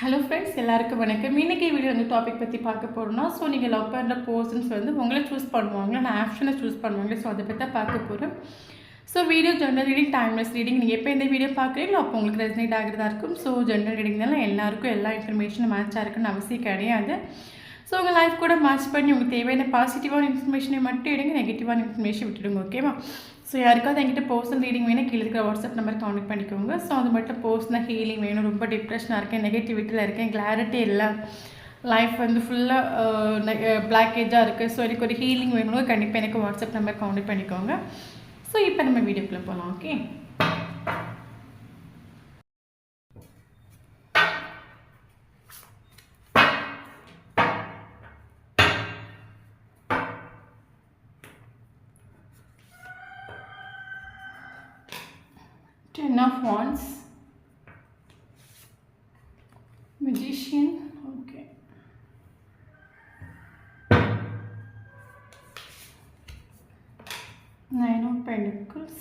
Hello friends, எல்லாருக்கும் வணக்கம். இன்னைக்கு வீடியோ வந்து டாபிக் பற்றி பார்க்க போகிறோம்னா, ஸோ நீங்கள் லவ் பண்ணுற பர்சன்ஸ் வந்து உங்களை சூஸ் பண்ணுவாங்களா, நான் ஆப்ஷனை சூஸ் பண்ணுவாங்க. ஸோ அதை பற்றி தான் பார்க்க போகிறேன். So video general reading, timeless reading. நீங்கள் எப்போ இந்த வீடியோ பார்க்குறீங்களோ அப்போ உங்களுக்கு ரெசனேட் ஆகிறதா இருக்கும். ஸோ ஜென்ரல் ரீடிங்னால எல்லாருக்கும் எல்லா இன்ஃபர்மேஷனும் மேட்சாக இருக்குன்னு அவசியம் கிடையாது. ஸோ உங்கள் லைஃப் கூட மேட்ச் பண்ணி உங்களுக்கு தேவையான பாசிட்டிவான இன்ஃபர்மேஷனை மட்டும் எடுங்க, நெகட்டிவான இன்ஃபர்மேஷன் விட்டுடுங்க. ஓகேவா? ஸோ யாருக்காவது என்கிட்ட பர்சனல் ரீடிங் வேணும், கீழே இருக்கிற வாட்ஸ்அப் நம்பர் கான்டெக்ட் பண்ணிக்கோங்க. ஸோ அது மட்டும் பர்சனல் ஹீலிங் வேணும், ரொம்ப டிப்ரெஷனாக இருக்கேன், நெகட்டிவிட்டியில் இருக்கேன், கிளாரிட்டி இல்லை, லைஃப் வந்து ஃபுல்லாக பிளாக்கேஜாக இருக்குது, ஸோ எனக்கு ஒரு ஹீலிங் வேணும், கண்டிப்பாக எனக்கு வாட்ஸ்அப் நம்பர் கான்டெக்ட் பண்ணிக்கோங்க. ஸோ இப்போ நம்ம வீடியோக்குள்ளே போகலாம். Okay, Ten of Wands, Magician, okay, Nine of Pentacles,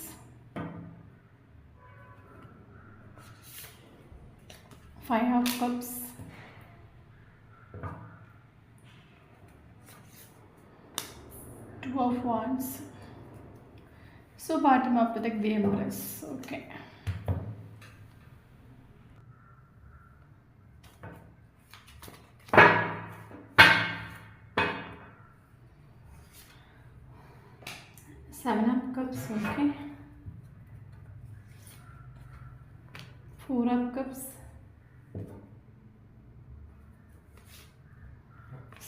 Five of Cups, Two of Wands. So bottom of the deck, the Empress. Okay. Seven of Cups. Okay. Four of Cups.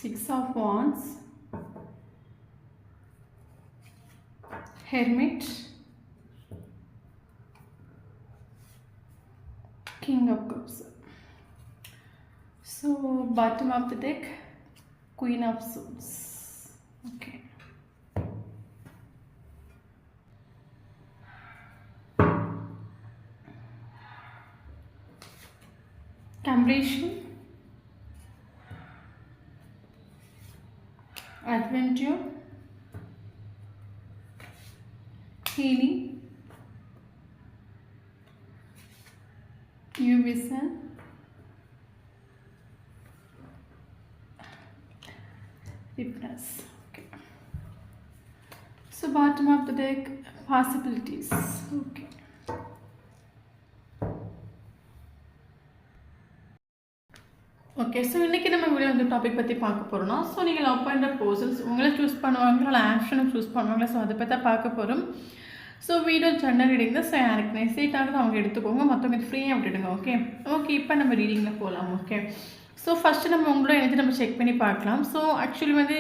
Six of Wands. Hermit, King of Cups. So bottom of the deck, Queen of Swords. Okay. Temptation, Adventure, Healing, New Vision, Witness. Okay. So bottom of the deck, possibilities. Okay. Okay, so இன்றைக்கி நம்ம video வந்து topic பற்றி பார்க்க போகிறோம்னா, so நீங்கள் love பண்ணுற persons உங்களை choose பண்ணுவாங்களா, இல்லை ஆப்ஷனை சூஸ் பண்ணுவாங்களா, ஸோ அதை பற்றி தான் பார்க்க போகிறோம். ஸோ வீடியோ ஜென்ரல் ரீடிங் தான். ஸோ யாருக்கு மெசேஜ் ஆகுது அவங்க எடுத்துக்கோங்க, மற்றவங்க ஃப்ரீயாக விட்டுடுங்க. ஓகே ஓகே, இப்போ நம்ம ரீடிங்கில் போகலாம். ஓகே, ஸோ ஃபஸ்ட்டு நம்ம உங்களோட எனர்ஜி நம்ம செக் பண்ணி பார்க்கலாம். ஸோ ஆக்சுவலி வந்து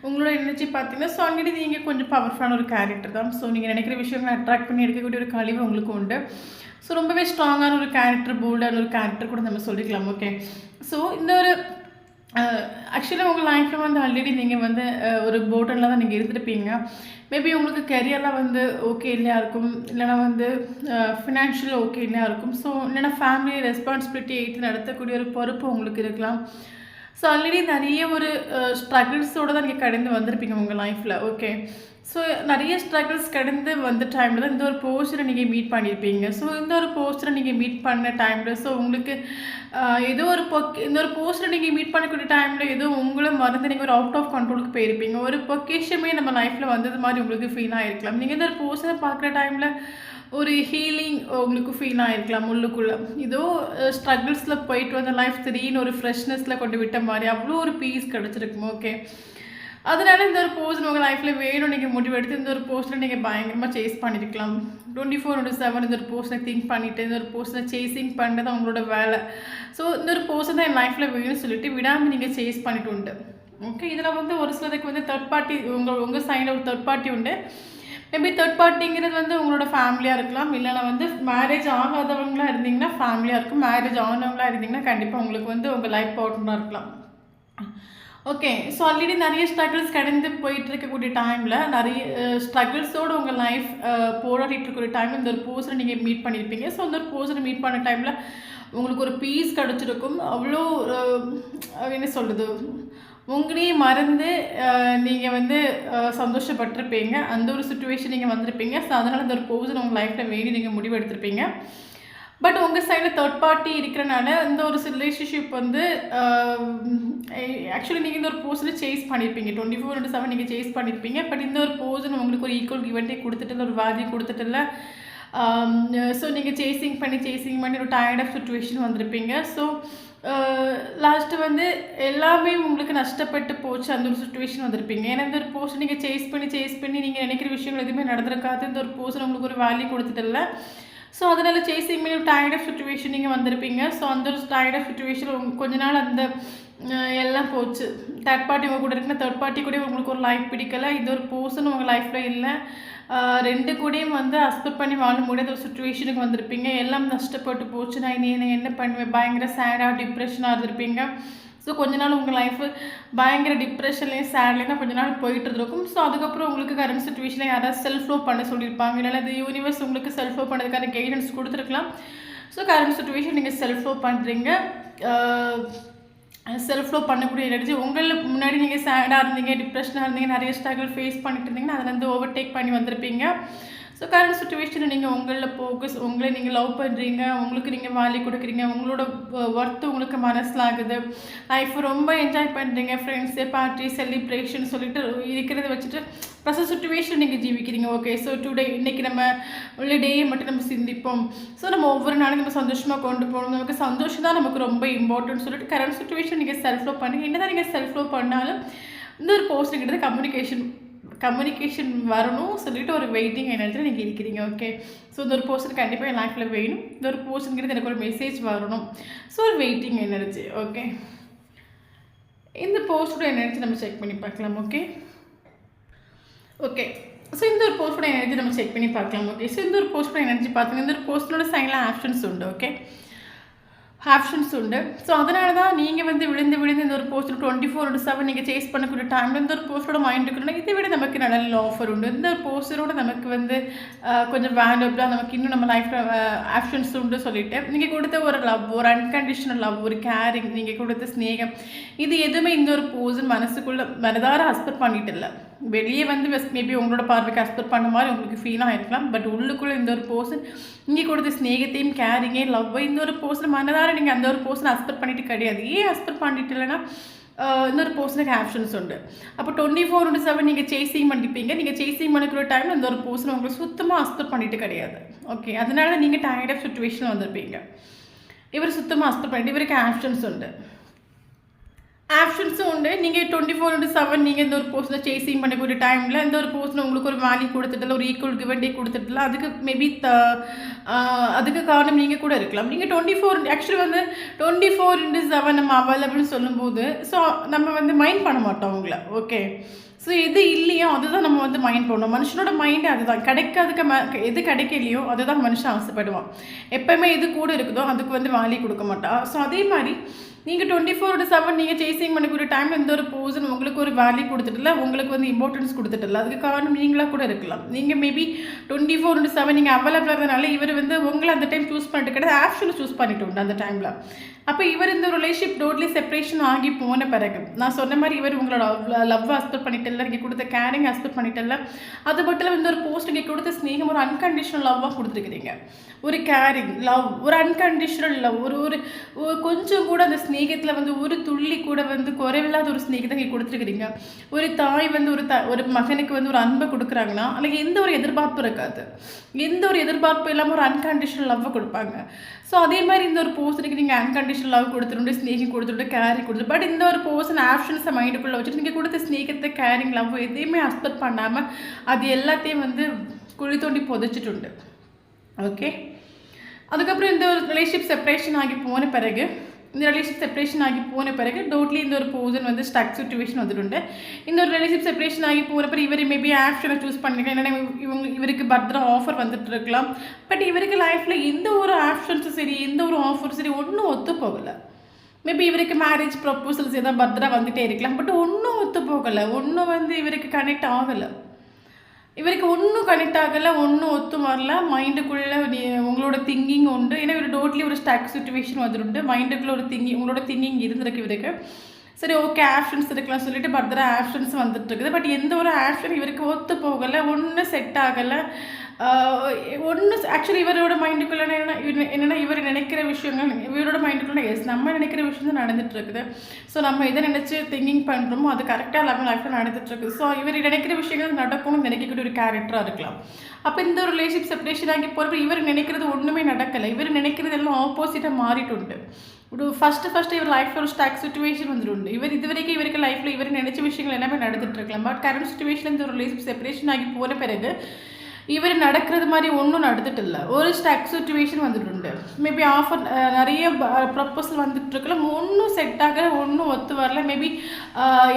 உங்களோட எனர்ஜி பார்த்தீங்கன்னா, ஸோ ஆல்ரெடி நீங்கள் கொஞ்சம் பவர்ஃபுல்லான ஒரு கேரக்டர் தான். ஸோ நீங்கள் நினைக்கிற விஷயங்களை அட்ராக்ட் பண்ணி எடுக்கக்கூடிய ஒரு கழிவு உங்களுக்கு உண்டு. ஸோ ரொம்பவே ஸ்ட்ராங்கான ஒரு கேரக்டர், போல்டான ஒரு கேரக்டர் கூட நம்ம சொல்லிக்கலாம். ஓகே, ஸோ இந்த ஒரு ஆக்சுவலாக உங்கள் லைஃப்பில் வந்து ஆல்ரெடி நீங்கள் வந்து ஒரு போர்டனில் தான் நீங்கள் இருந்திருப்பீங்க. மேபி உங்களுக்கு கெரியர்லாம் வந்து ஓகே இல்லையா இருக்கும், இல்லைனா வந்து ஃபினான்ஷியல் ஓகே இல்லையா இருக்கும். ஸோ இல்லைனா ஃபேமிலி ரெஸ்பான்சிபிலிட்டி எடுத்து நடத்தக்கூடிய ஒரு பொறுப்பு உங்களுக்கு இருக்கலாம். ஸோ ஆல்ரெடி நிறைய ஒரு ஸ்ட்ரகிள்ஸோடு தான் நீங்கள் கடந்து வந்திருப்பீங்க உங்கள் லைஃப்பில். ஓகே, ஸோ நிறைய ஸ்ட்ரகிள்ஸ் கடந்து வந்த டைமில் தான் இந்த ஒரு போஸ்டரை நீங்கள் மீட் பண்ணியிருப்பீங்க. ஸோ இந்த ஒரு போஸ்டரை நீங்கள் மீட் பண்ண டைமில் ஸோ உங்களுக்கு ஏதோ ஒரு இந்த ஒரு போஸ்டரை நீங்கள் மீட் பண்ணக்கூடிய டைமில் ஏதோ உங்களை மறந்து நீங்கள் ஒரு அவுட் ஆஃப் கண்ட்ரோலுக்கு போயிருப்பீங்க. ஒரு பொக்கேஷமே நம்ம லைஃப்பில் வந்தது மாதிரி உங்களுக்கு ஃபீல் ஆகிருக்கலாம். நீங்கள் இந்த ஒரு போஸ்டரை பார்க்குற டைமில் ஒரு ஹீலிங் உங்களுக்கு ஃபீல் ஆகிருக்கலாம் உள்ளுக்குள்ளே. ஏதோ ஸ்ட்ரகிள்ஸில் போயிட்டு வந்த லைஃப் திடீர்னு ஒரு ஃப்ரெஷ்னஸில் கொண்டு விட்ட மாதிரி அவ்வளோ ஒரு பீஸ் கிடச்சிருக்கும். ஓகே, அதனால இந்த ஒரு போஸ்டர் உங்கள் லைஃப்பில் வேணும் நீங்கள் முடிவெடுத்து இந்த ஒரு போஸ்டரை நீங்கள் பயங்கரமாக சேஸ் பண்ணியிருக்கலாம். 24/7 இந்த ஒரு போஸ்டரை திங்க் பண்ணிவிட்டு இந்த ஒரு போஸ்டரை சேஸிங் பண்ணுறது அவங்களோட வேலை. ஸோ இந்த ஒரு போஸ்டர் தான் என் லைஃப்பில் வேணும்னு சொல்லிட்டு விடாமல் நீங்கள் சேஸ் பண்ணிட்டு உண்டு. ஓகே, இதில் வந்து ஒரு சிலருக்கு வந்து தேர்ட் பார்ட்டி உங்கள் சைடில் ஒரு தேர்ட் பார்ட்டி உண்டு. மேபி தேர்ட் பார்ட்டிங்கிறது வந்து உங்களோட ஃபேமிலியாக இருக்கலாம், இல்லைனா வந்து மேரேஜ் ஆகாதவங்களாக இருந்தீங்கன்னா ஃபேமிலியாக இருக்கும், மேரேஜ் ஆனவங்களாக இருந்தீங்கன்னா கண்டிப்பாக உங்களுக்கு வந்து உங்கள் லைஃப் பார்ட்னராக இருக்கலாம். ஓகே, ஸோ ஆல்ரெடி நிறைய ஸ்ட்ரகிள்ஸ் கடந்து போயிட்டு இருக்கக்கூடிய டைமில் நிறைய ஸ்ட்ரகிள்ஸோடு உங்கள் லைஃப் போராடிட்டு இருக்கக்கூடிய டைமில் இந்த ஒரு போஸ்டரை நீங்கள் மீட் பண்ணியிருப்பீங்க. ஸோ இந்த ஒரு போஸ்டரை மீட் பண்ண டைமில் உங்களுக்கு ஒரு பீஸ் கிடச்சிருக்கும். அவ்வளோ என்ன சொல்கிறது, உங்களையே மறந்து நீங்கள் வந்து சந்தோஷப்பட்டிருப்பீங்க. அந்த ஒரு சுச்சுவேஷன் நீங்கள் வந்திருப்பீங்க. ஸோ அதனால் அந்த ஒரு போஸ்டர் உங்கள் லைஃப்பில் வேண்டி நீங்கள் முடிவு எடுத்திருப்பீங்க. பட் உங்கள் சைடில் தேர்ட் பார்ட்டி இருக்கிறனால இந்த ஒரு ரிலேஷன்ஷிப் வந்து ஆக்சுவலி நீங்கள் இந்த ஒரு பர்சனை சேஸ் பண்ணியிருப்பீங்க 24/7 நீங்கள் சேஸ் பண்ணியிருப்பீங்க. பட் இந்த ஒரு பர்சன் உங்களுக்கு ஒரு ஈக்குவல் கிவன்டே கொடுத்துட்டு ஒரு வேல்யூ கொடுத்துட்டுல. ஸோ நீங்கள் சேசிங் பண்ணி ஒரு டயர்ட் ஆஃப் சுச்சுவேஷன் வந்திருப்பீங்க. ஸோ லாஸ்ட்டு வந்து எல்லாமே உங்களுக்கு நஷ்டப்பட்டு போச்சு அந்த ஒரு சுச்சுவேஷன் வந்திருப்பீங்க. ஏன்னா இந்த ஒரு பர்சன் நீங்கள் சேஸ் பண்ணி நீங்கள் நினைக்கிற விஷயங்கள் எதுவுமே நடந்திருக்காது. இந்த ஒரு பர்சன் உங்களுக்கு ஒரு வேல்யூ கொடுத்துட்டுல. ஸோ அதனால் சேசிங் பண்ணி ஒரு டயர்ட் ஆஃப் சுச்சுவேஷன் நீங்கள் வந்திருப்பீங்க. ஸோ அந்த ஒரு டயர்ட் ஆஃப் சுச்சுவேஷன் கொஞ்ச நாள் அந்த எல்லாம் போச்சு. தேர்ட் பார்ட்டி உங்கள் கூட இருக்குன்னா தேர்ட் பார்ட்டி கூட உங்களுக்கு ஒரு லைஃப் பிடிக்கலை. இது ஒரு பர்சன் உங்கள் லைஃப்பில் இல்லை. ரெண்டு கூடயும் வந்து அக்செப்ட் பண்ணி வாழ முடியாத ஒரு சுச்சுவேஷனுக்கு வந்திருப்பீங்க. எல்லாம் நஷ்டப்பட்டு போச்சு. நான் இனி என்ன பண்ணுவேன், பயங்கர சேடாக டிப்ரெஷனாக இருந்திருப்பீங்க. ஸோ கொஞ்ச நாள் உங்கள் லைஃபு பயங்கர டிப்ரெஷன்லேயும் சேட்லேயும் தான் கொஞ்ச நாள் போயிட்டு இருக்கும். ஸோ அதுக்கப்புறம் உங்களுக்கு கரண்ட் சுச்சுவேஷனில் யாராவது செல்ஃப் லவ் பண்ண சொல்லியிருப்பாங்க. இல்லைன்னா அது யூனிவர்ஸ் உங்களுக்கு செல்ஃப் லவ் பண்ணுறதுக்கான கைடன்ஸ் கொடுத்துருக்கலாம். ஸோ கரண்ட் சுச்சுவேஷன் நீங்கள் செல்ஃப் லவ் பண்ணுறீங்க. செல்ஃப் லவ் பண்ணக்கூடிய எனர்ஜி உங்களுக்கு முன்னாடி நீங்கள் சேடாக இருந்தீங்க, டிப்ரெஷனாக இருந்தீங்க, நிறைய ஸ்ட்ரகிள் ஃபேஸ் பண்ணிட்டு இருந்தீங்கன்னா அதில் வந்து ஓவர்டேக் பண்ணி வந்திருப்பீங்க. ஸோ கரண்ட் சுச்சுவேஷனில் நீங்கள் உங்களில் ஃபோக்கஸ், உங்களை நீங்கள் லவ் பண்ணுறீங்க, உங்களுக்கு நீங்கள் வேல்யூ கொடுக்குறீங்க, உங்களோட ஒர்த்து உங்களுக்கு மனசில் ஆகுது, லைஃப் ரொம்ப என்ஜாய் பண்ணுறீங்க, ஃப்ரெண்ட்ஸு பார்ட்டி செலிப்ரேஷன் சொல்லிட்டு இருக்கிறத வச்சுட்டு ப்ளஸ் சுச்சுவேஷன் நீங்கள் ஜீவிக்கிறீங்க. ஓகே, ஸோ டுடே இன்றைக்கி நம்ம உள்ள டேயை மட்டும் நம்ம சிந்திப்போம். ஸோ நம்ம ஒவ்வொரு நாளைக்கு நம்ம சந்தோஷமாக கொண்டு போகணும், நமக்கு சந்தோஷம் தான் நமக்கு ரொம்ப இம்பார்ட்டன்ட் சொல்லிட்டு கரண்ட் சுச்சுவேஷன் நீங்கள் செல்ஃப் லவ் பண்ணுங்க. என்ன தான் நீங்கள் செல்ஃப் லவ் பண்ணாலும் இந்த ஒரு போஸ்ட்டுக்கிட்ட கம்யூனிகேஷன் வரணும் சொல்லிட்டு ஒரு வெயிட்டிங் எனர்ஜியில் நீங்கள் இருக்கிறீங்க. ஓகே, ஸோ இந்த ஒரு பர்சன் கண்டிப்பாக என் லைஃப்பில் வேணும், இந்த ஒரு பர்சனுங்கிறது எனக்கு ஒரு மெசேஜ் வரணும். ஸோ ஒரு வெயிட்டிங் எனர்ஜி. ஓகே, இந்த போஸ்டோட எனர்ஜி நம்ம செக் பண்ணி பார்க்கலாம். ஓகே ஸோ இந்த ஒரு போஸ்டோட எனர்ஜி நம்ம செக் பண்ணி பார்க்கலாம். ஓகே, ஸோ இந்த ஒரு போஸ்டோட எனர்ஜி பார்த்துங்க. இந்த ஒரு போஸ்டோட சைடில் ஆப்ஷன்ஸ் உண்டு. ஓகே, ஆப்ஷன்ஸ் உண்டு. ஸோ அதனால தான் நீங்கள் வந்து விழுந்து இந்த ஒரு போஸ்ட் 24/7 நீங்கள் சேஸ் பண்ணக்கூடிய டைமில் இந்த ஒரு போஸ்டோட மைண்ட் இருக்குன்னா இதை விட நமக்கு நல்ல ஆஃபர் உண்டு. இந்த ஒரு போஸ்டரோட நமக்கு வந்து கொஞ்சம் வேல்யூபிளாக நமக்கு இன்னும் நம்ம லைஃப்பில் ஆப்ஷன்ஸ் உண்டு சொல்லிட்டு நீங்கள் கொடுத்த ஒரு லவ், ஒரு அன்கண்டிஷனல் லவ், ஒரு கேரிங், நீங்கள் கொடுத்த ஸ்நேகம், இது எதுவுமே இந்த ஒரு போர்சன் மனசுக்குள்ளே மனதார அக்செப்ட் பண்ணிட்டு இல்லை. வெளியே வந்து மேபி உங்களோட பார்வைக்கு அக்செப்ட் பண்ண மாதிரி உங்களுக்கு ஃபீல் ஆகிருக்கலாம். பட் உள்ளுக்குள்ளே இந்த ஒரு பர்சன் நீங்கள் கொடுத்த ஸ்நேகத்தையும் கேரிங்கே லவ்வை இந்த ஒரு பர்சன் மனதார நீங்கள் அந்த ஒரு பர்சனை அக்செப்ட் பண்ணிட்டு கிடையாது. ஏன் அக்செப்ட் பண்ணிட்டு இல்லைன்னா இந்த ஒரு பர்சனுக்கு ஆப்ஷன்ஸ் உண்டு. அப்போ 24/7 நீங்கள் சேசிங் பண்ணிப்பீங்க. நீங்கள் சேசிங் பண்ணிக்கிற டைமில் இந்த ஒரு பர்சன் உங்களுக்கு சுத்தமாக அக்செப்ட் பண்ணிட்டு கிடையாது. ஓகே, அதனால நீங்கள் டயர்ட் ஆஃப் சுச்சுவேஷன் வந்திருப்பீங்க. இவர் சுத்தமாக அக்செப்ட் பண்ணிட்டு இவருக்கு ஆப்ஷன்ஸ் உண்டு. ஆப்ஷன்ஸும் உண்டு. நீங்கள் 24/7 நீங்கள் இந்த ஒரு பர்சனை சேசிங் பண்ணக்கூடிய டைமில் இந்த ஒரு பர்சனை உங்களுக்கு ஒரு வேல்யூ கொடுத்துட்டுல, ஒரு ஈக்குவல் கிவன் டே கொடுத்துட்டுல, அதுக்கு மேபி அதுக்கு காரணம் நீங்கள் கூட இருக்கலாம். நீங்கள் 24 ஆக்சுவலி வந்து 24/7 நம்ம அவைலபிள்னு சொல்லும்போது ஸோ நம்ம வந்து மைண்ட் பண்ண மாட்டோம் உங்களை. ஓகே, ஸோ எது இல்லையோ அதுதான் நம்ம வந்து மைண்ட் பண்ணணும். மனுஷனோட மைண்டு அதுதான். கிடைக்காதுக்கு எது கிடைக்கலையோ அதுதான் மனுஷன் ஆசைப்படுவான். எப்போவுமே எது கூட இருக்குதோ அதுக்கு வந்து வேல்யூ கொடுக்க மாட்டான். ஸோ அதே மாதிரி நீங்கள் 24/7 நீங்கள் சேசிங் பண்ணக்கூடிய டைமில் இந்த ஒரு பர்சன் உங்களுக்கு ஒரு வேல்யூ கொடுத்துட்டுல, உங்களுக்கு வந்து இம்பார்ட்டன்ஸ் கொடுத்துட்டுல, அதுக்கு காரணம் நீங்களாக கூட இருக்கலாம். நீங்கள் மேபி 24/7 நீங்கள் அவைலபிளாக இருந்தனால இவர் வந்து உங்களை அந்த டைம் சூஸ் பண்ணிட்டு கிடையாது, ஆப்ஷனை சூஸ் பண்ணிட்டு உண்டு அந்த டைமில். அப்போ இவர் இந்த ரிலேஷன்ஷிப் டோட்லி செப்பரேஷன் ஆகி போன பிறகு நான் சொன்ன மாதிரி இவர் உங்களோட லவ் அக்செப்ட் பண்ணிட்டல, நீங்கள் கொடுத்த கேரிங் அக்செப்ட் பண்ணிட்டல, அது மட்டும் இந்த ஒரு போஸ்ட் நீங்கள் கொடுத்த ஸ்நேகம் ஒரு அன்கண்டிஷனல் லவ்வாக கொடுத்துருக்கிறீங்க. ஒரு கேரிங் லவ், ஒரு அன்கண்டிஷனல் லவ், ஒரு கொஞ்சம் கூட அந்த ஸ்நேகத்தில் வந்து ஒரு துள்ளி கூட வந்து குறைவில்லாத ஒரு ஸ்நேகத்தை நீங்கள் கொடுத்துருக்கிறீங்க. ஒரு தாய் வந்து ஒரு மகனுக்கு வந்து ஒரு அன்பை கொடுக்குறாங்கன்னா அதுக்கு எந்த ஒரு எதிர்பார்ப்பும் இருக்காது. எந்த ஒரு எதிர்பார்ப்பு இல்லாமல் ஒரு அன்கண்டிஷனல் லவ்வை கொடுப்பாங்க. ஸோ அதே மாதிரி இந்த ஒரு பர்சனுக்கு நீங்கள் அன்கண்டிஷனல் லவ் கொடுத்துட்டு, ஸ்நேகம் கொடுத்துட்டு, கேரிங் கொடுத்துட்டு, பட் இந்த ஒரு பர்சன் ஆப்ஷன்ஸை மைண்டுக்குள்ளே வச்சுட்டு நீங்கள் கொடுத்த ஸ்நேகத்தை, கேரிங், லவ் எதையுமே அக்செப்ட் பண்ணாமல் அது எல்லாத்தையும் வந்து குழி தோண்டி புதைச்சிட்டு உண்டு. ஓகே, அதுக்கப்புறம் இந்த ஒரு ரிலேஷன்ஷிப் செப்பரேஷன் ஆகி போன பிறகு டோட்லி இந்த ஒரு பர்சன் வந்து ஸ்டக் சிச்சுவேஷன் வந்துட்டு இந்த ஒரு ரிலேஷன்ஷிப் செப்பரேஷன் ஆகி போகிறப்ப இவர் மேபி ஆப்ஷனை சூஸ் பண்ணிருக்கேன். ஏன்னா இவருக்கு பர்த்டே ஆஃபர் வந்துட்டு இருக்கலாம். பட் இவருக்கு லைஃப்பில் எந்த ஒரு ஆப்ஷன்ஸும் சரி, எந்த ஒரு ஆஃபரும் சரி ஒன்றும் ஒத்து போகலை. மேபி இவருக்கு மேரேஜ் ப்ரப்போசல்ஸ் ஏதாவது பர்த்டே வந்துகிட்டே இருக்கலாம். பட் ஒன்றும் ஒத்து போகலை, ஒன்றும் வந்து இவருக்கு கனெக்ட் ஆகலை. இவருக்கு ஒன்றும் கனெக்ட் ஆகலை, ஒன்றும் ஒத்து வரல. மைண்டுக்குள்ளே உங்களோட திங்கிங் உண்டு. ஏன்னா இவர் டோட்லி ஒரு ஸ்டக் சிச்சுவேஷன் வந்துட்டு மைண்டுக்குள்ளே ஒரு உங்களோட திங்கிங் இருந்திருக்கு இவருக்கு. சரி, ஓகே, ஆப்ஷன்ஸ் இருக்கலாம் சொல்லிட்டு பர்தர ஆப்ஷன்ஸ் வந்துட்டு இருக்குது. பட் எந்த ஒரு ஆப்ஷன் இவருக்கு ஒத்து போகலை, ஒன்றும் செட் ஆகலை. ஒன்று ஆக்சுவலி இவரோட மைண்டுக்குள்ளே என்னென்னா இவர் நினைக்கிற விஷயங்கள் இவரோட மைண்டுக்குள்ளே எஸ் நம்ம நினைக்கிற விஷயம் தான் நடந்துட்டு இருக்குது. ஸோ நம்ம எதை நினச்சி திங்கிங் பண்ணுறோமோ அது கரெக்டாக நம்ம லைஃப்பில் நடந்துட்டுருக்கு. ஸோ இவர் நினைக்கிற விஷயங்கள் நடக்கணும்னு நினைக்கக்கூடிய ஒரு கேரக்டராக இருக்கலாம். அப்போ இந்த ஒரு ரிலேஷன்ஷிப் செப்பரேஷன் ஆகி போகிறப்ப இவர் நினைக்கிறது ஒன்றுமே நடக்கலை. இவர் நினைக்கிறது எல்லாம் ஆப்போசிட்டாக மாறிட்டு ஒரு ஃபஸ்ட்டு இவர் லைஃப்பில் ஒரு ஸ்டாக் சுச்சுவேஷன் வந்துட்டு இவர் இது வரைக்கும் இவருக்கு லைஃப்பில் இவர் நினைச்ச விஷயங்கள் எல்லாமே நடந்துட்டு இருக்கலாம். பட் கரண்ட் சுச்சுவேஷன் இந்த ஒரு ரிலேஷன்ஷிப் செப்பரேஷன் ஆகி போன பிறகு இவர் நடக்கிறது மாதிரி ஒன்றும் நடந்துட்டு இல்லை. ஒரு ஸ்டாக் சுச்சுவேஷன் வந்துட்டு மேபி ஆஃபர் நிறைய ப்ரப்போசல் வந்துட்டு இருக்கலாம். ஒன்றும் செட் ஆக ஒன்றும் ஒத்து வரல. மேபி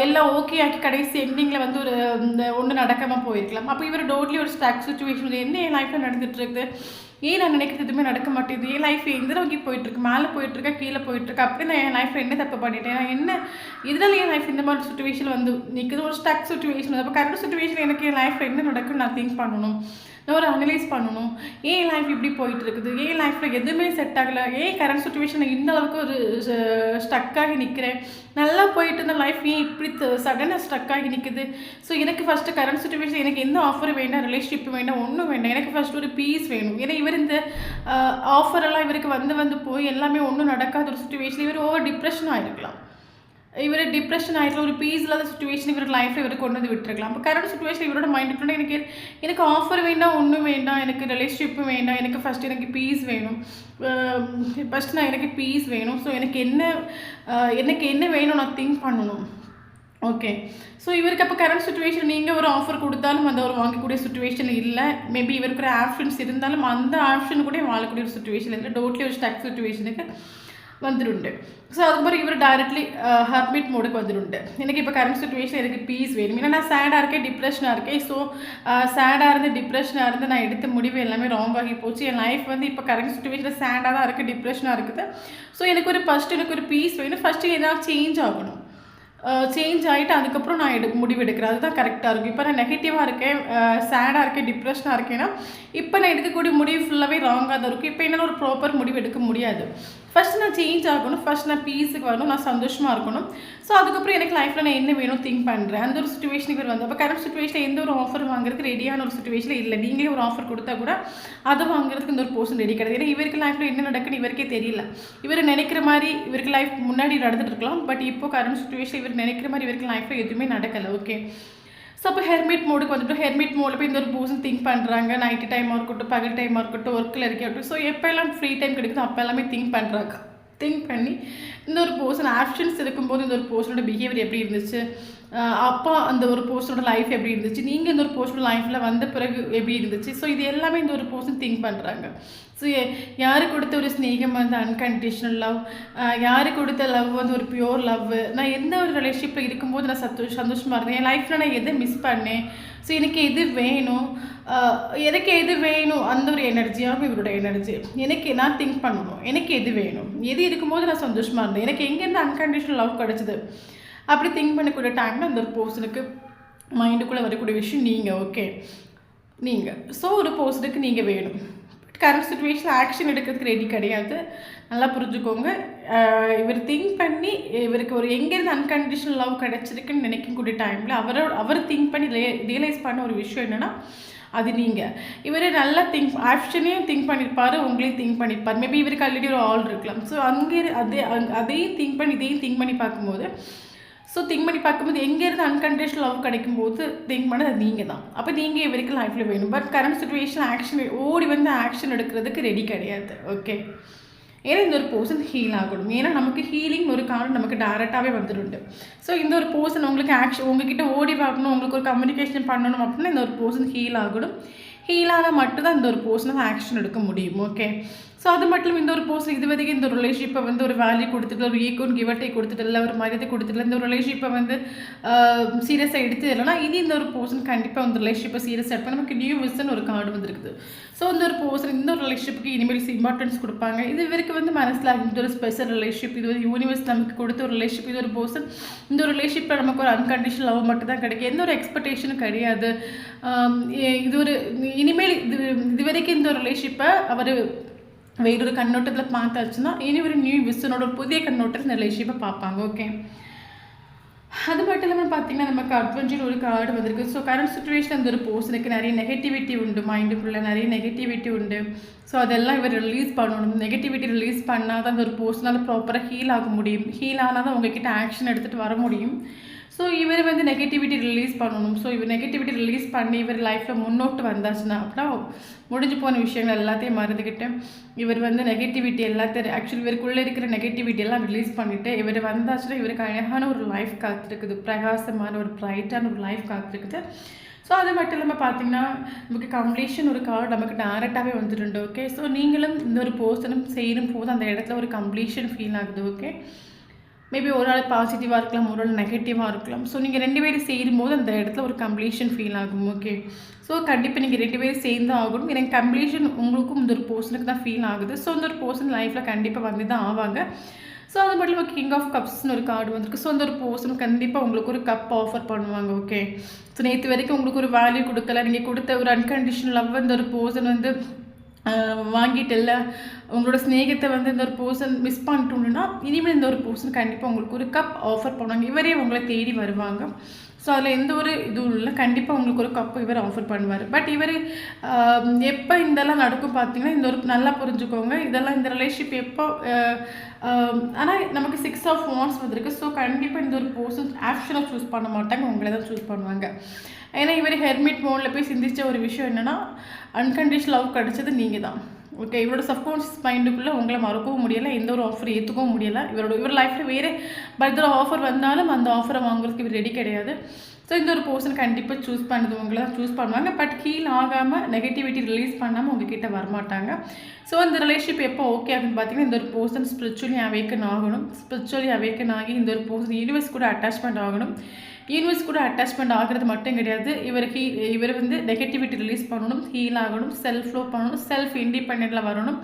எல்லாம் ஓகே ஆக்கி கடைசி எண்டிங்கில் வந்து ஒரு இந்த ஒன்று நடக்காமல் போயிருக்கலாம். அப்போ இவர் டோட்லி ஒரு ஸ்டாக் சுச்சுவேஷன் என்ன என் லைஃப்பில் நடந்துட்டு இருக்குது, ஏன் நான் நினைக்கிறது எதுவுமே நடக்க மாட்டேங்குது, என் லைஃப் எந்த நோக்கி போயிட்டுருக்கு, மேலே போயிட்டுருக்கா கீழே போயிட்டுருக்கு, அப்படி நான் என் லைஃப்பில் என்ன தப்பு பண்ணிட்டேன், நான் என்ன இதனால என் லைஃப் இந்த மாதிரி சுச்சுவேஷன் வந்து நிற்குது, ஒரு ஸ்டக் சுச்சுவேஷன். அப்போ கரெக்ட் சுச்சுவேஷன் எனக்கு என் லைஃப்பில் என்ன நடக்குன்னு நான் திங்க் பண்ணணும், நான் ஒரு அனலைஸ் பண்ணணும். ஏன் லைஃப் இப்படி போயிட்டு இருக்குது, ஏன் லைஃப்பில் எதுவுமே செட் ஆகலை, ஏன் கரண்ட் சுச்சுவேஷன் இந்த அளவுக்கு ஒரு ஸ்டக்காகி நிற்கிறேன், நல்லா போயிட்டு இருந்த லைஃப் ஏன் இப்படி சடனாக ஸ்டக்காகி நிற்குது. ஸோ எனக்கு ஃபஸ்ட்டு கரண்ட் சுச்சுவேஷன் எனக்கு எந்த ஆஃபர் வேண்டாம், ரிலேஷன்ஷிப் வேண்டாம், ஒன்றும் வேண்டாம், எனக்கு ஃபஸ்ட்டு ஒரு பீஸ் வேணும். ஏன்னா இவர் இந்த ஆஃபரெல்லாம் இவருக்கு வந்து போய் எல்லாமே ஒன்றும் நடக்காத ஒரு சுச்சுவேஷன் இவர் ஓவர் டிப்ரெஷன் ஆகிருக்கலாம். இவர் டிப்ரெஷன் ஆகிட்டு ஒரு பீஸ் இல்லாத சுச்சுவேஷன் இவர் லைஃப்பில் இவர் கொண்டு வந்து விட்டுருக்கலாம். அப்போ கரண்ட் சுச்சுவேஷன் இவரோட மைண்டுக்குள்ள எனக்கு ஆஃபர் வேண்டாம், ஒன்றும் வேண்டாம், எனக்கு ரிலேஷன்ஷிப்பு வேண்டாம், எனக்கு ஃபஸ்ட்டு எனக்கு பீஸ் வேணும், ஃபஸ்ட்டு நான் எனக்கு பீஸ் வேணும். ஸோ எனக்கு என்ன வேணும் நான் திங்க் பண்ணணும். ஓகே, ஸோ இவருக்கு அப்போ கரண்ட் சுச்சுவேஷன் நீங்கள் ஒரு ஆஃபர் கொடுத்தாலும் அந்த ஒரு வாங்கக்கூடிய சுச்சுவேஷன் இல்லை. மேபி இவருக்கு ஒரு ஆப்ஷன்ஸ் இருந்தாலும் அந்த ஆப்ஷன் கூட வாழக்கூடிய ஒரு சுச்சுவேஷன் இல்லை. டோட்லி ஒரு ஸ்டக் சுச்சுவேஷனுக்கு வந்துடுண்டு. ஸோ அதுக்கப்புறம் இவர் டைரக்ட்லி ஹர்மிட் மோடுக்கு வந்துடுண்டு. எனக்கு இப்போ கரண்ட் சுச்சுவேஷன் எனக்கு பீஸ் வேணும். ஏன்னா நான் சேடாக இருக்கேன், டிப்ரெஷனாக இருக்கேன். ஸோ சேடாக இருந்து டிப்ரெஷனாக இருந்து நான் எடுத்த முடிவு எல்லாமே ராங் ஆகி போச்சு. என் லைஃப் வந்து இப்போ கரண்ட் சுச்சுவேஷனில் சேடாக தான் இருக்குது, டிப்ரெஷனாக இருக்குது. ஸோ எனக்கு ஒரு பீஸ் வேணும். ஃபஸ்ட்டு ஏதாவது சேஞ்ச் ஆகணும். சேஞ்ச் ஆகிட்டு அதுக்கப்புறம் நான் முடிவு எடுக்கிறேன். அதுதான் கரெக்டாக இருக்கும். இப்போ நான் நெகட்டிவாக இருக்கேன், சேடாக இருக்கேன், டிப்ரெஷனாக இருக்கேன்னா இப்போ நான் எடுக்கக்கூடிய முடிவு ஃபுல்லாகவே ராங்காக தான் இருக்கும். இப்போ என்னால் ஒரு ப்ராப்பர் முடிவு எடுக்க முடியாது. ஃபஸ்ட் நான் சேஞ்ச் ஆகணும், ஃபஸ்ட் நான் பீஸுக்கு வரணும், நான் சந்தோஷமாக இருக்கணும். ஸோ அதுக்கப்புறம் எனக்கு லைஃப்பில் நான் என்ன வேணும் திங்க் பண்ணுறேன். அந்த ஒரு சுச்சுவேஷனுக்கு இவர் வந்து அப்போ கரண்ட் சுச்சுவேஷனில் எந்த ஒரு ஆஃபர் வாங்குறதுக்கு ரெடியான ஒரு சுச்சுவேஷனில் இல்லை. நீங்களே ஒரு ஆஃபர் கொடுத்தா கூட அதை வாங்குறதுக்கு இந்த ஒரு பர்சன் ரெடி கிடையாது. ஏன்னா இவருக்கு லைஃப்பில் என்ன நடக்குன்னு இவருக்கே தெரியல. இவர் நினைக்கிற மாதிரி இவருக்கு லைஃப் முன்னாடி நடந்துட்டு இருக்கலாம். பட் இப்போ கரண்ட் சுச்சுவேஷன் இவர் நினைக்கிற மாதிரி இவருக்கு லைஃப்பில் எதுவுமே நடக்கலை. ஓகே, ஸோ அப்போ ஹெர்மிட் மோடுக்கு வந்துட்டு ஹெர்மிட் மோடில் போய் இந்த ஒரு பர்சன் திங்க் பண்ணுறாங்க. நைட்டு டைமாக இருக்கட்டும், பகல் டைமாக இருக்கட்டும், ஒர்க்கில் இருக்கட்டும். ஸோ எப்போ எல்லாம் ஃப்ரீ டைம் கிடைக்குதோ அப்போ எல்லாமே திங்க் பண்ணுறாங்க. திங்க் பண்ணி இந்த ஒரு பர்சன் ஆப்ஷன்ஸ் இருக்கும்போது இந்த ஒரு பர்சனோட பிஹேவியர் எப்படி இருந்துச்சு, அப்போ அந்த ஒரு பர்சனோட லைஃப் எப்படி இருந்துச்சு, நீங்கள் இந்த ஒரு பர்சனோட லைஃப்பில் வந்த பிறகு எப்படி இருந்துச்சு. ஸோ இது எல்லாமே இந்த ஒரு பர்சன் திங்க் பண்ணுறாங்க. ஸோ யார் கொடுத்த ஒரு ஸ்நேகம் வந்து அன்கண்டிஷனல் லவ், யார் கொடுத்த லவ் வந்து ஒரு பியூர் லவ், நான் எந்த ஒரு ரிலேஷன்ஷிப்பில் இருக்கும்போது நான் சந்தோஷமாக இருந்தேன், என் லைஃப்பில் நான் எதை மிஸ் பண்ணேன், ஸோ எனக்கு எது வேணும், அந்த ஒரு எனர்ஜியாக இவரோட எனர்ஜி. எனக்கு நான் திங்க் பண்ணணும், எனக்கு எது வேணும், எது இருக்கும்போது நான் சந்தோஷமாக இருந்தேன், எனக்கு எங்கேருந்து அன்கண்டிஷனல் லவ் கிடச்சிது, அப்படி திங்க் பண்ணக்கூடிய டைமில் அந்த ஒரு பர்சனுக்கு மைண்டுக்குள்ளே வரக்கூடிய விஷயம் நீங்கள். ஓகே, நீங்கள் ஸோ ஒரு பர்சனுக்கு நீங்கள் வேணும். கரண்ட் சுச்சுவேஷன் ஆக்ஷன் எடுக்கிறதுக்கு ரெடி கிடையாது. நல்லா புரிஞ்சுக்கோங்க. இவர் திங்க் பண்ணி இவருக்கு ஒரு எங்கேருந்து அன்கண்டிஷனல் லவ் கிடச்சிருக்குன்னு நினைக்கக்கூடிய டைமில் அவர் திங்க் பண்ணி ரியலைஸ் பண்ண ஒரு விஷயம் என்னென்னா அது நீங்கள். இவர் நல்லா ஆப்ஷனையும் திங்க் பண்ணியிருப்பார், உங்களையும் திங்க் பண்ணியிருப்பார். மேபி இவருக்கு ஆல்ரெடி ஒரு ஆள் இருக்கலாம். ஸோ அதையும் திங்க் பண்ணி இதையும் திங்க் பண்ணி பார்க்கும்போது எங்கேருந்து அன்கண்டிஷனல் லவ் கிடைக்கும்போது திங்க் பண்ணது அது நீங்கள் தான். அப்போ நீங்கள் இவருக்கு லைஃப்பில் வேணும். பட் கரண்ட் சுச்சுவேஷன் ஆக்ஷன் ஓடி வந்து ஆக்ஷன் எடுக்கிறதுக்கு ரெடி கிடையாது. ஓகே, ஏன்னா இந்த ஒரு பர்சன் ஹீல் ஆகணும். ஏன்னா நமக்கு ஹீலிங் ஒரு காரணம் நமக்கு டேரெக்டாகவே வந்துடுண்டு. ஸோ இந்த ஒரு பர்சன் உங்களுக்கு உங்ககிட்ட ஓடி வரணும், உங்களுக்கு ஒரு கம்யூனிகேஷன் பண்ணணும் அப்படின்னா இந்த ஒரு பர்சன் ஹீல் ஆகணும். ஹீலானால் மட்டும்தான் இந்த ஒரு பர்சனை ஆக்ஷன் எடுக்க முடியும். ஓகே, ஸோ அது மட்டும் இந்த ஒரு பர்சன் இது வரைக்கும் இந்த ஒரு ரிலேஷன்ஷிப்பை வந்து ஒரு வேல்யூ கொடுத்துட்டு, ஒரு ஈக்குவல் கிவர்ட்டை கொடுத்துட்டு இல்லை, ஒரு மரியாதை கொடுத்துட்டு, இந்த ஒரு ரிலேஷன்ஷிப்பை வந்து சீரியஸாக எடுத்து இல்லைனா இனி இந்த ஒரு பர்சன் கண்டிப்பாக இந்த ரிலேஷன்ஷிப்பை சீரியஸாக எடுப்பாங்க. நமக்கு நியூ விஸ்ன்னு ஒரு கார்டு வந்துருக்குது. ஸோ இந்த ஒரு பர்சன் இந்த ஒரு ரிலேஷன்ஷிப்புக்கு இனிமேல் இம்பார்ட்டன்ஸ் கொடுப்பாங்க. இது இவருக்கு வந்து மனசில் இந்த ஒரு ஸ்பெஷல் ரிலேஷன்ஷிப், இது ஒரு யூனிவர்ஸ் நமக்கு கொடுத்த ஒரு ரிலேஷன்ஷிப். இது ஒரு பர்சன் இந்த ஒரு ரிலேஷன்ஷிப்பில் நமக்கு ஒரு அன்கண்டிஷனல் லவ் மட்டும் தான் கிடைக்கும், எந்த ஒரு எக்ஸ்பெக்டேஷனும் கிடையாது. இது ஒரு இனிமேல் இது வரைக்கும் இந்த ஒரு ரிலேஷன்ஷிப்பை அவர் வேறொரு கண்ணோட்டத்தில் பார்த்தாச்சுன்னா இனி ஒரு நியூ விஸ்டனோட ஒரு புதிய கண்ணோட்டத்தில் இந்த ரிலேஷன்ஷிப்பை பார்ப்பாங்க. ஓகே, அது மட்டும் இல்லாமல் பார்த்தீங்கன்னா நமக்கு அட்வென்ச்சர் ஒரு கார்டு வந்திருக்கு. ஸோ கரண்ட் சுச்சுவேஷன் அந்த ஒரு பர்சனுக்கு நிறைய நெகட்டிவிட்டி உண்டு, மைண்டுக்குள்ளே நிறைய நெகட்டிவிட்டி உண்டு. ஸோ அதெல்லாம் இவர் ரிலீஸ் பண்ணணும். நெகட்டிவிட்டி ரிலீஸ் பண்ணால் தான் அந்த ஒரு பர்சனால் ப்ராப்பராக ஹீல் ஆக முடியும். ஹீல் ஆனால் தான் உங்ககிட்ட ஆக்ஷன் எடுத்துகிட்டு வர முடியும். ஸோ இவர் வந்து நெகட்டிவிட்டி ரிலீஸ் பண்ணணும். ஸோ இவர் நெகட்டிவிட்டி ரிலீஸ் பண்ணி இவர் லைஃப்பில் முன்னோட்டு வந்தாச்சுன்னா அப்படின்னா முடிஞ்சு போன விஷயங்கள் எல்லாத்தையும் மறந்துக்கிட்டு இவர் வந்து நெகட்டிவிட்டி எல்லாத்தையும் ஆக்சுவலி இவருக்குள்ளே இருக்கிற நெகட்டிவிட்டி எல்லாம் ரிலீஸ் பண்ணிவிட்டு இவர் வந்தாச்சுன்னா இவருக்கு அழகான ஒரு லைஃப் காத்திருக்குது, பிரகாசமான ஒரு ப்ரைட்டான ஒரு லைஃப் காத்திருக்குது. ஸோ அது மட்டும் இல்லாமல் பார்த்தீங்கன்னா நமக்கு கம்ப்ளீஷன் ஒரு கார்டு நமக்கு டேரெக்டாகவே வந்துட்டு. ஓகே, ஸோ நீங்களும் இந்த ஒரு பர்சனும் செய்யும் போது அந்த இடத்துல ஒரு கம்ப்ளீஷன் ஃபீல் ஆகுது. ஓகே, மேபி ஒரு ஆள் பாசிட்டிவாக இருக்கலாம், ஒரு ஆள் நெகட்டிவாக இருக்கலாம். ஸோ நீங்கள் 2 பேரும் சேரும்போது அந்த இடத்துல ஒரு கம்ப்ளீஷன் ஃபீல் ஆகும். ஓகே, ஸோ கண்டிப்பாக நீங்கள் 2 பேரும் சேர்ந்து ஆகணும். எனக்கு கம்ப்ளீஷன் உங்களுக்கும் இந்த ஒரு பர்சனுக்கு தான் ஃபீல் ஆகுது. ஸோ இந்த ஒரு பர்சன் லைஃப்பில் கண்டிப்பாக வந்து தான் ஆவாங்க. ஸோ அது மட்டும் இல்லாமல் கிங் ஆஃப் கப்ஸ்னு ஒரு கார்டு வந்திருக்கு. ஸோ அந்த ஒரு பர்சன் கண்டிப்பாக உங்களுக்கு ஒரு கப் ஆஃபர் பண்ணுவாங்க. ஓகே, ஸோ நேற்று வரைக்கும் உங்களுக்கு ஒரு வேல்யூ கொடுக்கல, நீங்கள் கொடுத்த ஒரு அன்கண்டிஷனல் லவ் அந்த ஒரு பர்சன் வந்து வாங்கிட்டு இல்லை, உங்களோட ஸ்நேகத்தை வந்து இந்த ஒரு பர்சன் மிஸ் பண்ணிட்டோன்னா இனிமேல் இந்த ஒரு பர்சன் கண்டிப்பாக உங்களுக்கு ஒரு கப் ஆஃபர் பண்ணுவாங்க. இவரே உங்களை தேடி வருவாங்க. ஸோ அதில் எந்த ஒரு இதுவும் இல்லை, கண்டிப்பாக உங்களுக்கு ஒரு கப்பு இவர் ஆஃபர் பண்ணுவார். பட் இவர் எப்போ இதெல்லாம் நடக்கும் பார்த்தீங்கன்னா இந்த ஒரு நல்லா புரிஞ்சுக்கோங்க, இதெல்லாம் இந்த ரிலேஷன்ஷிப் எப்போ ஆனால் நமக்கு 6 ஆஃப் வாண்ட்ஸ் வந்திருக்கு. ஸோ கண்டிப்பாக இந்த ஒரு பர்சன் ஆப்ஷனாக சூஸ் பண்ண மாட்டாங்க, உங்களை தான் சூஸ் பண்ணுவாங்க. ஏன்னா இவர் ஹெர்மிட் மோடில் போய் சிந்திச்ச ஒரு விஷயம் என்னென்னா அன்கண்டிஷனல் லவ் கிடச்சது நீங்கள் தான். ஓகே, இவரோட சப்கான்ஷியஸ் மைண்டுக்குள்ளே உங்களை மறக்கவும் முடியலை, எந்த ஒரு ஆஃபர் ஏற்றுக்கவும் முடியலை. இவர் லைஃப்பில் வேறு பர்தர் ஆஃபர் வந்தாலும் அந்த ஆஃபரை வாங்குறதுக்கு இவர் ரெடி கிடையாது. ஸோ இந்த ஒரு பர்சன் கண்டிப்பாக சூஸ் பண்ணது உங்களை தான் சூஸ் பண்ணுவாங்க. பட் ஹீல் ஆகாமல் நெகட்டிவிட்டி ரிலீஸ் பண்ணாமல் உங்ககிட்ட வரமாட்டாங்க. ஸோ இந்த ரிலேஷன்ஷிப் எப்போ ஓகே ஆகுன்னு பார்த்தீங்கன்னா இந்த ஒரு பர்சன் ஸ்பிரிச்சுவலி அவேக்கன் ஆகணும். ஸ்பிரிச்சுவலி அவேக்கன் ஆகி இந்த ஒரு பர்சன் யூனிவர்ஸ் கூட அட்டாச்மெண்ட் ஆகணும். யூனிவர்ஸ் கூட அட்டாச்மெண்ட் ஆகிறது மட்டும் கிடையாது, இவர் வந்து நெகட்டிவிட்டி ரிலீஸ் பண்ணணும், ஹீல் ஆகணும், செல்ஃப் லோ பண்ணணும், செல்ஃப் இண்டிபெண்டில் வரணும்.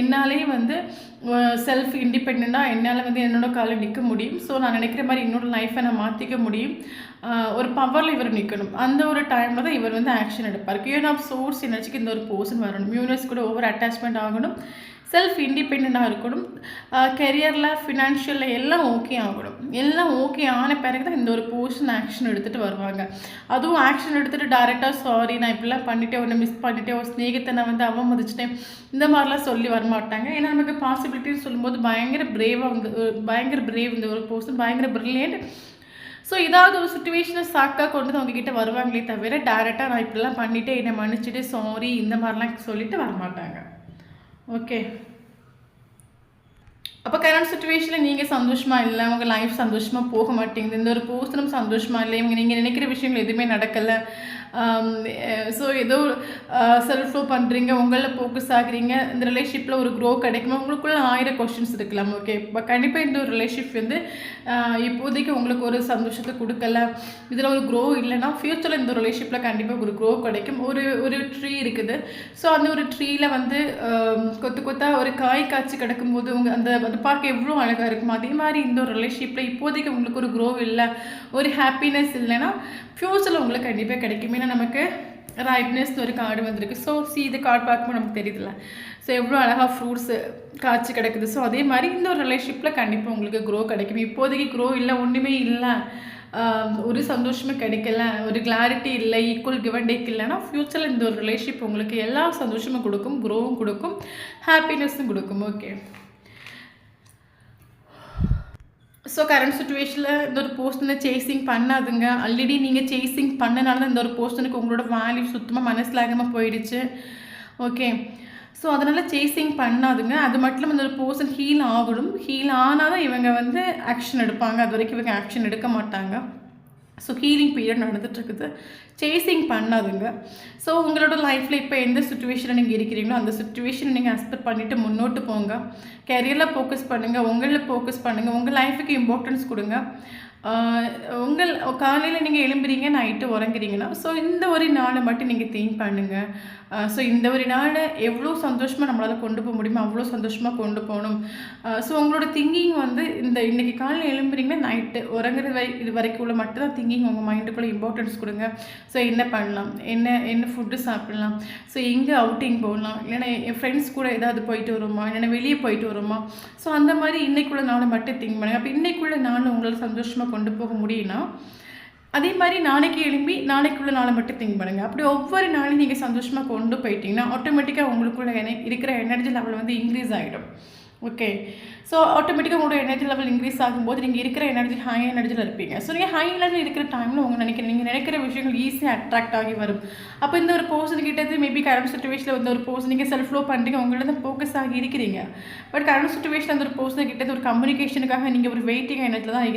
என்னாலேயே வந்து செல்ஃப் இண்டிபெண்ட்டாக என்னால் வந்து என்னோட காலில் நிற்க முடியும். ஸோ நான் நினைக்கிற மாதிரி என்னோட லைஃப்பை நான் மாற்றிக்க முடியும். ஒரு பவரில் இவர் நிற்கணும். அந்த ஒரு டைமில் தான் இவர் வந்து ஆக்ஷன் எடுப்பார். கியூன் ஆஃப் சோர்ஸ் எனர்ஜிக்கு இந்த ஒரு பர்சன் வரணும். யூனிவர்ஸ் கூட ஓவர் அட்டாச்மெண்ட் ஆகணும், செல்ஃப் இண்டிபெண்ட்டாக இருக்கணும், கெரியரில் ஃபினான்ஷியலில் எல்லாம் ஓகே ஆகணும். எல்லாம் ஓகே ஆன பிறகு தான் இந்த ஒரு பர்சன் ஆக்ஷன் எடுத்துகிட்டு வருவாங்க. அதுவும் ஆக்ஷன் எடுத்துகிட்டு டேரெக்டாக சாரி நான் இப்படிலாம் பண்ணிவிட்டேன், ஒன்று மிஸ் பண்ணிவிட்டேன், ஒரு ஸ்நேகத்தை நான் வந்து அவமதிச்சிட்டேன், இந்த மாதிரிலாம் சொல்லி வரமாட்டாங்க. ஏன்னா நமக்கு பாசிபிலிட்டின்னு சொல்லும்போது பயங்கர பிரேவ் இந்த ஒரு பர்சன், பயங்கர ப்ரில்லியன்ட். ஸோ ஏதாவது ஒரு சுச்சுவேஷனை சாக்காக கொண்டு வந்து அவங்ககிட்ட வருவாங்களே தவிர டேரெக்டாக நான் இப்படிலாம் பண்ணிவிட்டு என்னை மன்னிச்சுட்டு சாரி இந்த மாதிரிலாம் சொல்லிட்டு வரமாட்டாங்க. ஓகே, அப்போ கரண்ட் சுச்சுவேஷனில் நீங்கள் சந்தோஷமாக இல்லை, உங்கள் லைஃப் சந்தோஷமாக போக மாட்டேங்குது, இந்த ஒரு பர்சனும் சந்தோஷமாக இல்லை, இவங்க நீங்கள் நினைக்கிற விஷயங்கள் எதுவுமே நடக்கலை, ஸோ ஏதோ செல்ஃப் லோ பண்ணுறீங்க, உங்களில் ஃபோக்கஸ் ஆகுறீங்க, இந்த ரிலேஷன்ஷிப்பில் ஒரு க்ரோ கிடைக்குமா, உங்களுக்குள்ள 1000 கொஸ்டின்ஸ் இருக்கலாம். ஓகே, இப்போ கண்டிப்பாக இந்த ஒரு ரிலேஷன்ஷிப் வந்து இப்போதைக்கு உங்களுக்கு ஒரு சந்தோஷத்தை கொடுக்கல, இதில் ஒரு க்ரோ இல்லைன்னா ஃப்யூச்சரில் இந்த ரிலேஷன்ஷிப்பில் கண்டிப்பாக ஒரு க்ரோ கிடைக்கும். ஒரு ட்ரீ இருக்குது. ஸோ அந்த ஒரு ட்ரீயில் வந்து கொத்தாக ஒரு காய் காய்ச்சி கிடக்கும்போது அது பார்க்க எவ்வளோ அழகாக இருக்கும். அதே மாதிரி இந்த ஒரு ரிலேஷன்ஷிப்பில் இப்போதைக்கு உங்களுக்கு ஒரு க்ரோ இல்லை, ஒரு ஹாப்பினஸ் இல்லைன்னா ஃப்யூச்சரில் உங்களுக்கு கண்டிப்பாக கிடைக்கும். ஏன்னா நமக்கு ரைட்னஸ்னு ஒரு கார்டு வந்திருக்கு. ஸோ இது கார்டு பார்க்கும்போது நமக்கு தெரியுதுல்ல, ஸோ எவ்வளோ அழகாக ஃப்ரூட்ஸு காய்ச்சி கிடைக்குது. ஸோ அதே மாதிரி இந்த ஒரு ரிலேஷன்ஷிப்பில் கண்டிப்பாக உங்களுக்கு க்ரோ கிடைக்கும். இப்போதைக்கு க்ரோ இல்லை, ஒன்றுமே இல்லை, ஒரு சந்தோஷமே கிடைக்கல, ஒரு கிளாரிட்டி இல்லை, ஈக்குவல் கிவ் அண்ட் டேக் இல்லைன்னா ஃப்யூச்சரில் இந்த ஒரு ரிலேஷன்ஷிப் உங்களுக்கு எல்லா சந்தோஷமும் கொடுக்கும், க்ரோவும் கொடுக்கும், ஹாப்பினஸும் கொடுக்கும். ஓகே, ஸோ கரண்ட் சுச்சுவேஷனில் இந்த ஒரு பர்சனை சேசிங் பண்ணாதுங்க. ஆல்ரெடி நீங்கள் சேசிங் பண்ணனால தான் இந்த ஒரு பர்சனுக்கு உங்களோட வேல்யூ சுத்தமாக மனசிலாகாமல் போயிடுச்சு. ஓகே, ஸோ அதனால் சேசிங் பண்ணாதுங்க. அது மட்டும் இல்லாமல் இந்த ஒரு பர்சன் ஹீல் ஆகணும். ஹீல் ஆனால் தான் இவங்க வந்து ஆக்ஷன் எடுப்பாங்க, அது வரைக்கும் இவங்க ஆக்ஷன் எடுக்க மாட்டாங்க. ஸோ ஹீலிங் பீரியட் நடந்துகிட்ருக்குது, சேசிங் பண்ணாதுங்க. ஸோ உங்களோட லைஃப்பில் இப்போ எந்த சுச்சுவேஷனில் நீங்கள் இருக்கிறீங்களோ அந்த சுச்சுவேஷனை நீங்கள் அக்செப்ட் பண்ணிவிட்டு முன்னோட்டு போங்க. கெரியரில் ஃபோக்கஸ் பண்ணுங்கள், உங்களில் ஃபோக்கஸ் பண்ணுங்கள், உங்கள் லைஃபுக்கு இம்பார்ட்டன்ஸ் கொடுங்க. காலையில் நீங்கள் எழும்புறீங்க, நைட்டு உறங்குறீங்கன்னா ஸோ இந்த ஒரு நாளை மட்டும் நீங்கள் திங்க் பண்ணுங்கள். ஸோ இந்த ஒரு நாள் எவ்வளோ சந்தோஷமாக நம்மளால் கொண்டு போக முடியுமோ அவ்வளோ சந்தோஷமாக கொண்டு போகணும். ஸோ உங்களோட திங்கிங் வந்து இன்றைக்கி காலையில் எழும்புறீங்கன்னா நைட்டு உறங்குறது இது வரைக்கும் உள்ள மட்டும்தான் திங்கிங் உங்கள் மைண்டுக்குள்ளே இம்பார்ட்டன்ஸ் கொடுங்க. ஸோ என்ன பண்ணலாம், என்ன ஃபுட்டு சாப்பிட்லாம், ஸோ எங்கே அவுட்டிங் போகலாம், இல்லைன்னா என் ஃப்ரெண்ட்ஸ் கூட ஏதாவது போயிட்டு வருமா, இல்லைன்னா வெளியே போயிட்டு வருமா. ஸோ அந்த மாதிரி இன்றைக்குள்ள நாளை மட்டும் திங்க் பண்ணுங்கள். அப்போ இன்றைக்குள்ள நாள் உங்களால் சந்தோஷமாக கொண்டு போக முடியும்னா அதே மாதிரி நாளைக்கு எழும்பி நாளைக்குள்ள நாளை மட்டும் திங்க் பண்ணுங்கள். அப்படி ஒவ்வொரு நாளையும் நீங்கள் சந்தோஷமாக கொண்டு போயிட்டீங்கன்னா ஆட்டோமேட்டிக்காக உங்களுக்குள்ள இருக்கிற எனர்ஜி லெவல் வந்து இன்க்ரீஸ் ஆகிடும். ஓகே, ஸோ ஆட்டோமேட்டிக்காக உங்களோட எனர்ஜி லெவல் இன்க்ரீஸ் ஆகும்போது நீங்கள் இருக்கிற எனர்ஜி ஹை எனர்ஜியில் இருப்பீங்க. ஸோ நீங்கள் ஹை எனர்ஜி இருக்கிற டைமில் நீங்கள் நினைக்கிற விஷயங்கள் ஈஸியாக அட்ராக்ட் ஆகி வரும். அப்போ இந்த ஒரு பர்சன் கிட்டது மேபி கரண்ட் சுச்சுவேஷனில் வந்து ஒரு பர்சன் நீங்கள் செல்ஃப் லோ பண்ணுறீங்க, உங்களோட ஃபோக்கஸ் ஆகி இருக்கிறீங்க. பட் கரண்ட் சுச்சுவேஷன் அந்த ஒரு பர்சன் கிட்டது ஒரு கம்யூனிகேஷனுக்காக நீங்கள் ஒரு வெயிட்டிங் எனர்ஜியில் தான்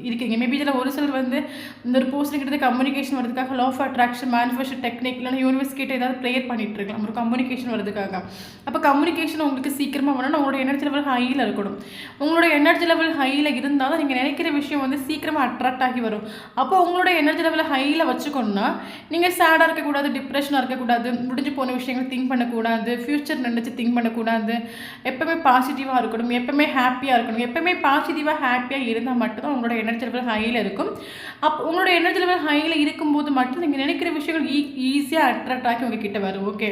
இருக்கீங்க. மேபி இதில் ஒரு சிலர் வந்து இந்த ஒரு பர்சன் கிட்ட கம்யூனிகேஷன் வரதுக்காக law of attraction, manifest technique, இல்லைனா யூனிவர்ஸ் கிட்ட ஏதாவது ப்ரேயர் பண்ணிட்டு இருக்கலாம் ஒரு கம்யூனிகேஷன் வரதுக்காக. அப்போ கம்யூனிகேஷன் உங்களுக்கு சீக்கிரமாக வரணும், உங்களோட எனர்ஜி லெவல் ஹையில் இருக்கணும். உங்களோட எனர்ஜி லெவல் ஹையில் இருந்தால் தான் நீங்கள் நினைக்கிற விஷயம் வந்து சீக்கிரமாக அட்ராக்ட் ஆகி வரும். அப்போ உங்களோட எனர்ஜி லெவலை ஹையில் வச்சுக்கணுன்னா நீங்கள் சேடாக இருக்கக்கூடாது, டிப்ரெஷனாக இருக்கக்கூடாது, முடிஞ்சு போன விஷயங்கள் திங்க் பண்ணக்கூடாது, ஃப்யூச்சர் நினச்சி திங்க் பண்ணக்கூடாது, எப்போவுமே பாசிட்டிவாக இருக்கணும், எப்போவுமே ஹாப்பியாக இருக்கணும். எப்போவுமே பாசிட்டிவாக ஹாப்பியாக இருந்தால் மட்டும்தான் உங்களோட எனர்ஜி லெவல் ஹையில் இருக்கும். அப்போ உங்களோட எனர்ஜி லெவல் ஹையில் இருக்கும்போது மட்டும் நீங்கள் நினைக்கிற விஷயங்கள் ஈஸியாக அட்ராக்ட் ஆகி உங்ககிட்ட வரும். ஓகே,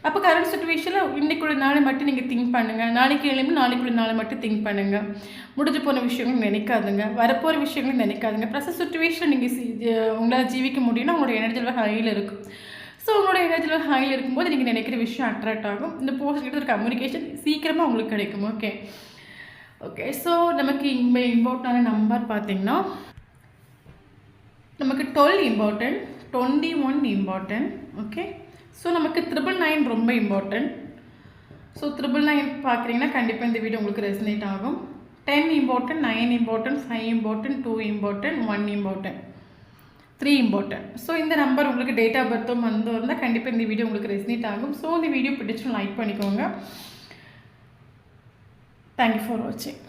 அப்போ கரண்ட் சுச்சுவேஷனில் இன்றைக்குள்ள நாளை மட்டும் நீங்கள் திங்க் பண்ணுங்கள். நாளைக்கு எழும்பி நாளைக்குள்ள நாளை மட்டும் திங்க் பண்ணுங்கள். முடிஞ்சு போன விஷயங்கள் நினைக்காதுங்க, வரப்போகிற விஷயங்களும் நினைக்காதுங்க. ப்ரெசன்ட் சுச்சுவேஷன் நீங்கள் உங்களால் ஜீவிக்க முடியும்னா உங்களோட எனர்ஜி லெவல் ஹையில் இருக்கும். ஸோ உங்களோட எனர்ஜி லெவல் ஹையில் இருக்கும்போது நீங்கள் நினைக்கிற விஷயம் அட்ராக்ட் ஆகும். இந்த போஸ்ட் கிட்ட ஒரு கம்யூனிகேஷன் சீக்கிரமாக உங்களுக்கு கிடைக்கும். ஓகே ஓகே ஸோ நமக்கு இங்கே இம்பார்ட்டண்டான நம்பர் பார்த்திங்கன்னா நமக்கு 12 இம்பார்ட்டன்ட், 21 இம்பார்ட்டன்ட். ஓகே, ஸோ நமக்கு 999 ரொம்ப இம்பார்ட்டன்ட். ஸோ 999 பார்க்குறீங்கன்னா கண்டிப்பாக இந்த வீடியோ உங்களுக்கு ரெசனேட் ஆகும். 10 important, 9 important, 5 important, 2 important, 1 important, 3 important. So இந்த நம்பர் உங்களுக்கு டேட் ஆஃப் பர்த்தும் வந்து இருந்தால் கண்டிப்பாக இந்த வீடியோ உங்களுக்கு ரெசனேட் ஆகும். ஸோ இந்த வீடியோ பிடிச்சும் லைக் பண்ணிக்கோங்க. தேங்க்யூ ஃபார் வாட்சிங்.